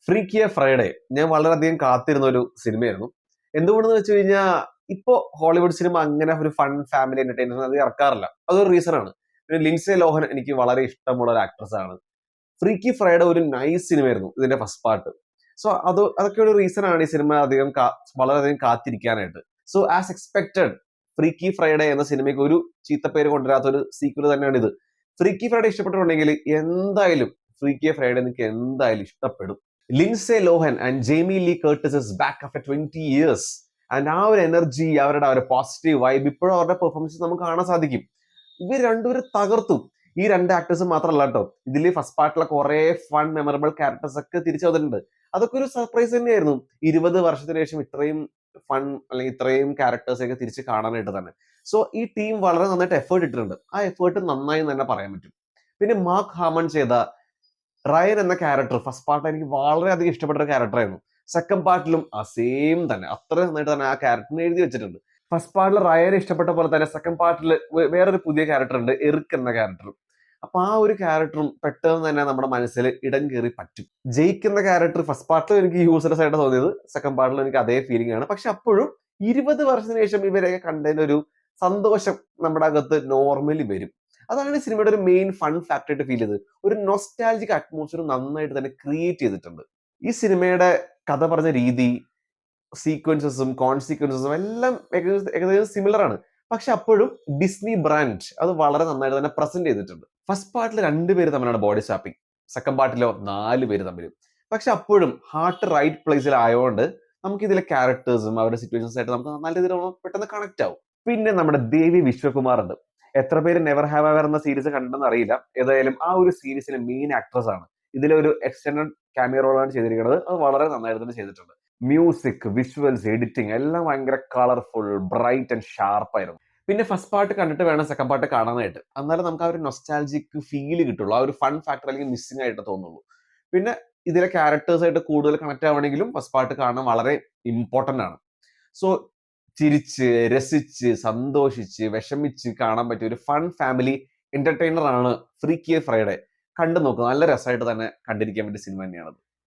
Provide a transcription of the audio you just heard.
ഫ്രീക്കിയ Friday ഞാൻ വളരെയധികം കാത്തിരുന്ന ഒരു സിനിമയായിരുന്നു. എന്തുകൊണ്ടെന്ന് വെച്ച് കഴിഞ്ഞാൽ ഇപ്പോ ഹോളിവുഡ് സിനിമ അങ്ങനെ ഒരു ഫൺ ഫാമിലി എന്റർടൈനർ അത് ഇറക്കാറില്ല. അതൊരു റീസൺ ആണ്. പിന്നെ ലിൻസെ ലോഹൻ എനിക്ക് വളരെ ഇഷ്ടമുള്ള ഒരു ആക്ട്രസ് ആണ്. ഫ്രീക്കി ഫ്രൈഡേ ഒരു നൈസ് സിനിമയായിരുന്നു ഇതിന്റെ ഫസ്റ്റ് പാർട്ട്. സോ അതൊക്കെ ഒരു റീസൺ ആണ് ഈ സിനിമ വളരെയധികം കാത്തിരിക്കാനായിട്ട്. So as expected freaky Friday എന്ന സിനിമയ്ക്ക് ഒരു ചീത്തപ്പേര് കൊണ്ടുവരാത്ത ഒരു സീക്വൽ തന്നെയാണ് ഇത്. ഫ്രീക്കി ഫ്രൈഡേ ഇഷ്ടപ്പെട്ടിട്ടുണ്ടെങ്കിൽ എന്തായാലും ഫ്രീക്കി ഫ്രൈഡേ നിങ്ങൾക്ക് എന്തായാലും ഇഷ്ടപ്പെടും. Lindsay Lohan and Jamie Lee Curtis is back after 20 years. And ആ ഒരു എനർജി, അവരുടെ ആ ഒരു പോസിറ്റീവ് വൈബ് ഇപ്പോഴും അവരുടെ പെർഫോമൻസ് നമുക്ക് കാണാൻ സാധിക്കും. ഇവർ രണ്ടുപേരും തകർത്തു. ഈ രണ്ട് ആക്ടേഴ്സ് മാത്രമല്ല കേട്ടോ, ഇതിൽ ഫസ്റ്റ് പാർട്ടിലെ കുറെ ഫൺ മെമ്മറബിൾ ക്യാരക്ടേഴ്സ് ഒക്കെ തിരിച്ചു വന്നിട്ടുണ്ട്. അതൊക്കെ ഒരു സർപ്രൈസ് തന്നെയായിരുന്നു. 20 വർഷത്തിന് ശേഷം ഇത്രയും ഫൺ അല്ലെങ്കിൽ ഇത്രയും ക്യാരക്ടേഴ്സ് ഒക്കെ തിരിച്ച് കാണാനായിട്ട് തന്നെ. സോ ഈ ടീം വളരെ നന്നായിട്ട് എഫേർട്ട് ഇട്ടിട്ടുണ്ട്. ആ എഫേർട്ട് നന്നായി തന്നെ പറയാൻ പറ്റും. പിന്നെ മാർക്ക് ഹാമൺ ചെയ്ത റയൻ എന്ന ക്യാരക്ടർ ഫസ്റ്റ് പാർട്ട് എനിക്ക് വളരെയധികം ഇഷ്ടപ്പെട്ട ഒരു ക്യാരക്ടറായിരുന്നു. സെക്കൻഡ് പാർട്ടിലും ആ സെയിം തന്നെ അത്ര നന്നായിട്ട് തന്നെ ആ ക്യാരക്ടറിനെ എഴുതി വെച്ചിട്ടുണ്ട്. ഫസ്റ്റ് പാർട്ടിൽ റയനെ ഇഷ്ടപ്പെട്ട പോലെ തന്നെ സെക്കൻഡ് പാർട്ടിൽ വേറൊരു പുതിയ ക്യാരക്ടർ ഉണ്ട്, എറിക് എന്ന ക്യാരക്ടർ. അപ്പൊ ആ ഒരു ക്യാരക്ടറും പെട്ടെന്ന് തന്നെ നമ്മുടെ മനസ്സിൽ ഇടം കയറി പറ്റും. ജെയ്ക്ക് എന്ന ക്യാരക്ടർ ഫസ്റ്റ് പാർട്ടിൽ എനിക്ക് യൂസ്ലെസ് ആയിട്ട് തോന്നിയത്, സെക്കൻഡ് പാർട്ടിൽ എനിക്ക് അതേ ഫീലിംഗ് ആണ്. പക്ഷെ അപ്പോഴും 20 വർഷത്തിന് ശേഷം ഇവരെയൊക്കെ കണ്ടതിന്റെ ഒരു സന്തോഷം നമ്മുടെ അകത്ത് നോർമലി വരും. അതാണ് ഈ സിനിമയുടെ ഒരു മെയിൻ ഫൺ ഫാക്ടർ ആയിട്ട് ഫീൽ ചെയ്തത്. ഒരു നൊസ്റ്റാൾജിക് അറ്റ്മോസ്ഫിയർ നന്നായിട്ട് തന്നെ ക്രിയേറ്റ് ചെയ്തിട്ടുണ്ട്. ഈ സിനിമയുടെ കഥ പറഞ്ഞ രീതി, സീക്വൻസസും കോൺസീക്വൻസസും എല്ലാം ഏകദേശം സിമിലർ ആണ്. പക്ഷെ അപ്പോഴും ഡിസ്നി ബ്രാൻഡ് അത് വളരെ നന്നായിട്ട് തന്നെ പ്രസന്റ് ചെയ്തിട്ടുണ്ട്. ഫസ്റ്റ് പാർട്ടിൽ 2 പേര് തമ്മിലാണ് ബോഡി സ്വാപ്പിംഗ്, സെക്കൻഡ് പാർട്ടിലോ 4 പേര് തമ്മിലും. പക്ഷെ അപ്പോഴും ഹാർട്ട് റൈറ്റ് പ്ലേസിൽ ആയതുകൊണ്ട് നമുക്ക് ഇതിലെ ക്യാരക്ടേഴ്സും അവരുടെ സിറ്റുവേഷൻസ് ആയിട്ട് നമുക്ക് നല്ല രീതിയിൽ പെട്ടെന്ന് കണക്ട് ആവും. പിന്നെ നമ്മുടെ ദേവി വിശ്വകുമാർ ഉണ്ട്. എത്ര പേര് നെവർ ഹാവ് എവർ എന്ന സീരീസ് കണ്ടെന്ന് അറിയില്ല. ഏതായാലും ആ ഒരു സീരീസിലെ മെയിൻ ആക്ട്രസ് ആണ്. ഇതിലെ ഒരു എക്സ്റ്റൻഡഡ് ക്യാമിയോ റോളാണ് ചെയ്തിരിക്കുന്നത്. അത് വളരെ നന്നായിട്ട് തന്നെ ചെയ്തിട്ടുണ്ട്. മ്യൂസിക്, വിഷ്വൽസ്, എഡിറ്റിംഗ് എല്ലാം ഭയങ്കര കളർഫുൾ, ബ്രൈറ്റ് ആൻഡ് ഷാർപ്പ് ആയിരുന്നു. പിന്നെ ഫസ്റ്റ് പാർട്ട് കണ്ടിട്ട് വേണം സെക്കൻഡ് പാർട്ട് കാണാനായിട്ട്. എന്നാലും നമുക്ക് ആ ഒരു നൊസ്റ്റാൾജിക് ഫീൽ കിട്ടുള്ളൂ. ആ ഒരു ഫൺ ഫാക്ടർ അല്ലെങ്കിൽ മിസ്സിംഗ് ആയിട്ട് തോന്നുള്ളൂ. പിന്നെ ഇതിലെ ക്യാരക്ടേഴ്സ് ആയിട്ട് കൂടുതൽ കണക്ട് ആവണമെങ്കിലും ഫസ്റ്റ് പാർട്ട് കാണാൻ വളരെ ഇമ്പോർട്ടന്റ് ആണ്. സോ ചിരിച്ച്, രസിച്ച്, സന്തോഷിച്ച്, വിഷമിച്ച് കാണാൻ പറ്റിയ ഒരു ഫൺ ഫാമിലി എന്റർടൈനർ ആണ് ഫ്രീക്കി ഫ്രൈഡേ. കണ്ടു നോക്കുക, നല്ല രസമായിട്ട് തന്നെ കണ്ടിരിക്കാൻ പറ്റിയ സിനിമ തന്നെയാണത്.